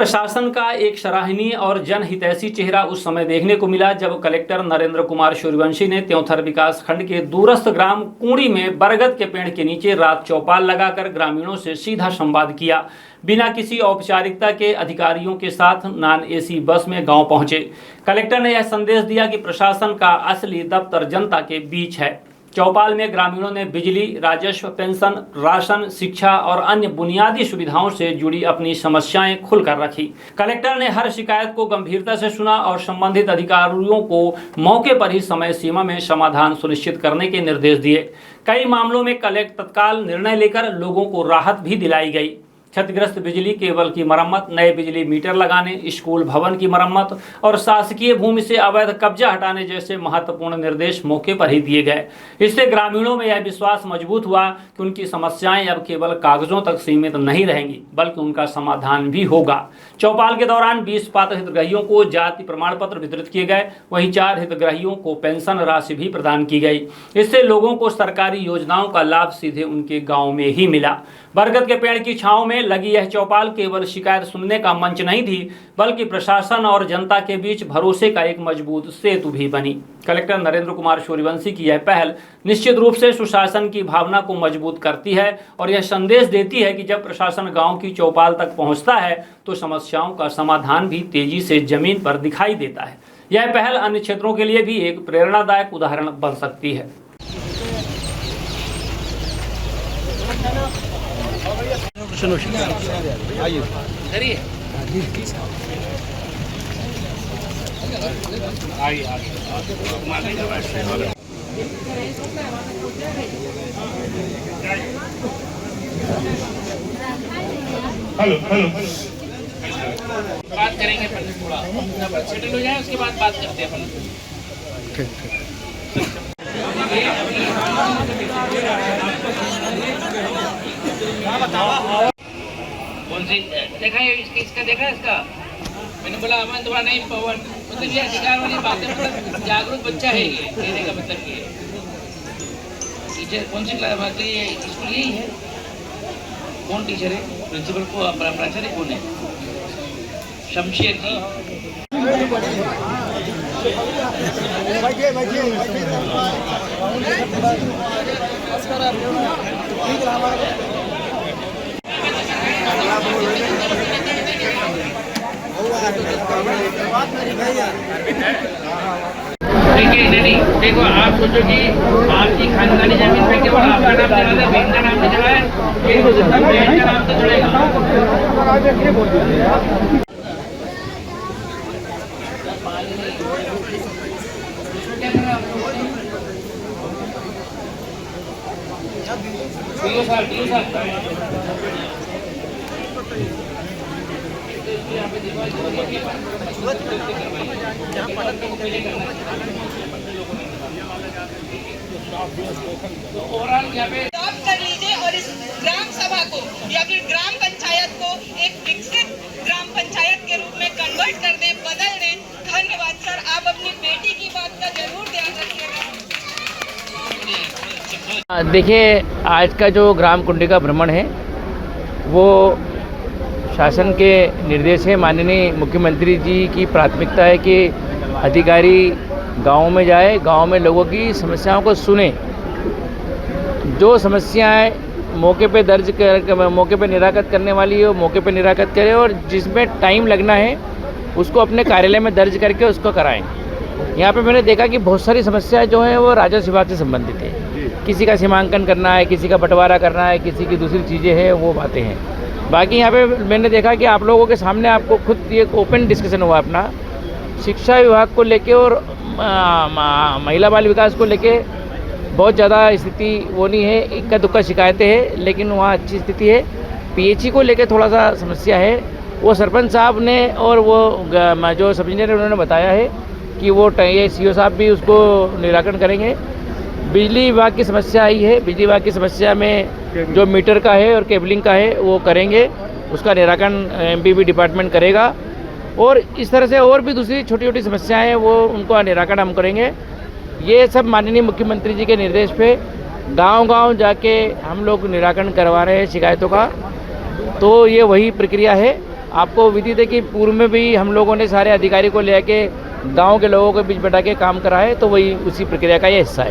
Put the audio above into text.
प्रशासन का एक सराहनीय और जनहितैषी चेहरा उस समय देखने को मिला जब कलेक्टर नरेंद्र कुमार सूर्यवंशी ने त्योंथर विकास खंड के दूरस्थ ग्राम कुंडी में बरगद के पेड़ के नीचे रात चौपाल लगाकर ग्रामीणों से सीधा संवाद किया। बिना किसी औपचारिकता के अधिकारियों के साथ नॉन एसी बस में गांव पहुंचे कलेक्टर ने यह संदेश दिया कि प्रशासन का असली दफ्तर जनता के बीच है। चौपाल में ग्रामीणों ने बिजली, राजस्व, पेंशन, राशन, शिक्षा और अन्य बुनियादी सुविधाओं से जुड़ी अपनी समस्याएं खुलकर रखी। कलेक्टर ने हर शिकायत को गंभीरता से सुना और संबंधित अधिकारियों को मौके पर ही समय सीमा में समाधान सुनिश्चित करने के निर्देश दिए। कई मामलों में कलेक्टर तत्काल निर्णय लेकर लोगों को राहत भी दिलाई गई। क्षतिग्रस्त बिजली केबल की मरम्मत, नए बिजली मीटर लगाने, स्कूल भवन की मरम्मत और शासकीय भूमि से अवैध कब्जा हटाने जैसे महत्वपूर्ण निर्देश मौके पर ही दिए गए। इससे ग्रामीणों में यह विश्वास मजबूत हुआ कि उनकी समस्याएं अब केवल कागजों तक सीमित नहीं रहेंगी बल्कि उनका समाधान भी होगा। चौपाल के दौरान 20 पात्र हितग्राहियों को जाति प्रमाण पत्र वितरित किए गए, वहीं 4 हितग्राहियों को पेंशन राशि भी प्रदान की गई। इससे लोगों को सरकारी योजनाओं का लाभ सीधे उनके गाँव में ही मिला। बरगद के पेड़ की छांव में लगी यह चौपाल केवल शिकायत सुनने का मंच नहीं थी बल्कि प्रशासन और जनता के बीच भरोसे का एक मजबूत सेतु भी बनी। कलेक्टर नरेंद्र कुमार सूर्यवंशी की यह पहल निश्चित रूप से सुशासन की भावना को मजबूत करती है और यह संदेश देती है कि जब प्रशासन गांव की चौपाल तक पहुंचता है तो समस्याओं का समाधान भी तेजी से जमीन पर दिखाई देता है। यह पहल अन्य क्षेत्रों के लिए भी एक प्रेरणादायक उदाहरण बन सकती है। आइए हेलो बात करेंगे थोड़ा सेटल हो जाए उसके बाद बात करते हैं अपन। कौन सी देखा है इसका देखा है इसका? मैंने बोला अमन दोबारा नहीं पवन मतलब ये अधिकार वाली बातें मतलब जागरूक बच्चा है ये कहने का मतलब ये टीचर कौन सी क्लास मतलब ये स्कूल यही है। कौन टीचर है? प्रिंसिपल को प्राचार्य कौन है? शमशेर जी। नहीं देखो आप सोचो कि आपकी खानदानी जमीन पे केवल आपका नाम चला है, बहन का नाम नहीं चला है, बहन का नाम तो चलेगा। अडॉप्ट कर लीजिए और इस ग्राम सभा को या फिर ग्राम पंचायत को एक विकसित ग्राम पंचायत के रूप में कन्वर्ट कर दें, बदल दें। धन्यवाद सर, आप अपनी बेटी की बात का जरूर ध्यान रखिएगा। देखिए, आज का जो ग्राम कुंडी का भ्रमण है वो शासन के निर्देश है। माननीय मुख्यमंत्री जी की प्राथमिकता है कि अधिकारी गाँव में जाए, गाँव में लोगों की समस्याओं को सुने, जो समस्याएं मौके पे दर्ज कर मौके पे निराकरण करने वाली है वो मौके पे निराकरण करें और जिसमें टाइम लगना है उसको अपने कार्यालय में दर्ज करके उसको कराएं। यहाँ पे मैंने देखा कि बहुत सारी समस्याएं जो हैं वो राजस्व विभाग से संबंधित है। किसी का सीमांकन करना है, किसी का बंटवारा करना है, किसी की दूसरी चीज़ें हैं, वो बातें हैं। बाकी यहाँ पे मैंने देखा कि आप लोगों के सामने आपको खुद एक ओपन डिस्कशन हुआ अपना शिक्षा विभाग को लेके और महिला बाल विकास को लेके बहुत ज़्यादा स्थिति वो नहीं है, इक्का दुक्का शिकायतें हैं लेकिन वहाँ अच्छी स्थिति है। पीएचई को लेके थोड़ा सा समस्या है, वो सरपंच साहब ने और वो जो सब इंजीनियर उन्होंने बताया है कि वो ये सीओ साहब भी उसको निराकरण करेंगे। बिजली विभाग की समस्या आई है, बिजली विभाग की समस्या में जो मीटर का है और केबलिंग का है वो करेंगे, उसका निराकरण एमपीबी डिपार्टमेंट करेगा। और इस तरह से और भी दूसरी छोटी छोटी समस्याएं हैं वो उनका निराकरण हम करेंगे। ये सब माननीय मुख्यमंत्री जी के निर्देश पे गांव-गांव जाके हम लोग निराकरण करवा रहे हैं शिकायतों का। तो ये वही प्रक्रिया है। आपको विदित है कि पूर्व में भी हम लोगों ने सारे अधिकारी को लेके गांव के लोगों के बीच बैठा के काम करा है, तो वही उसी प्रक्रिया का ये हिस्सा है।